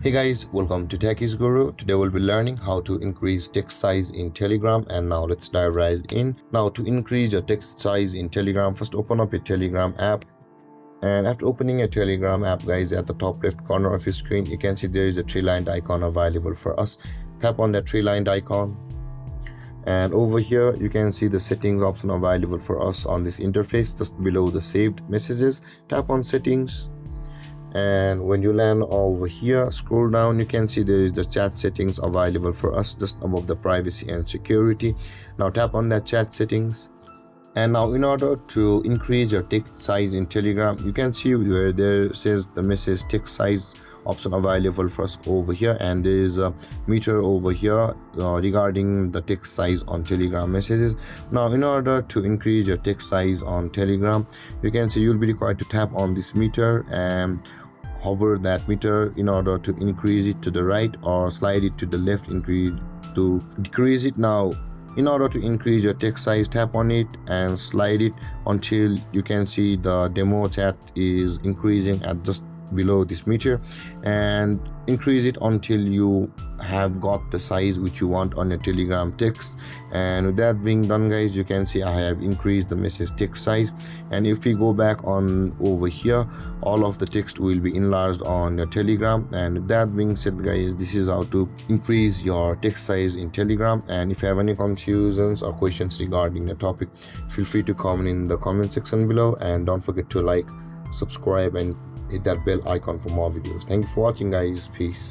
Hey guys, welcome to Techies Guru. Today we'll be learning how to increase text size in Telegram, and now let's dive right in. Now to increase your text size in Telegram, first open up your Telegram app, and after opening a Telegram app guys, at the top left corner of your screen you can see there is a three-lined icon available for us. Tap on that three-lined icon, and over here you can see the settings option available for us on this interface. Just below the saved messages, tap on settings, and when you land over here, scroll down, you can see there is the chat settings available for us just above the privacy and security. Now tap on that chat settings, and now in order to increase your text size in Telegram, you can see where there says the message text size option available for us over here, and there is a meter over here regarding the text size on Telegram messages. Now in order to increase your text size on Telegram, you can see you'll be required to tap on this meter and hover that meter in order to increase it to the right, or slide it to the left increase to decrease it. Now in order to increase your text size, tap on it and slide it until you can see the demo chat is increasing at just below this meter, and increase it until you have got the size which you want on your Telegram text. And with that being done guys, you can see I have increased the message text size, and if we go back on over here, all of the text will be enlarged on your Telegram. And with that being said guys, this is how to increase your text size in Telegram. And if you have any confusions or questions regarding the topic, feel free to comment in the comment section below, and don't forget to like, subscribe, and hit that bell icon for more videos. Thank you for watching guys. Peace.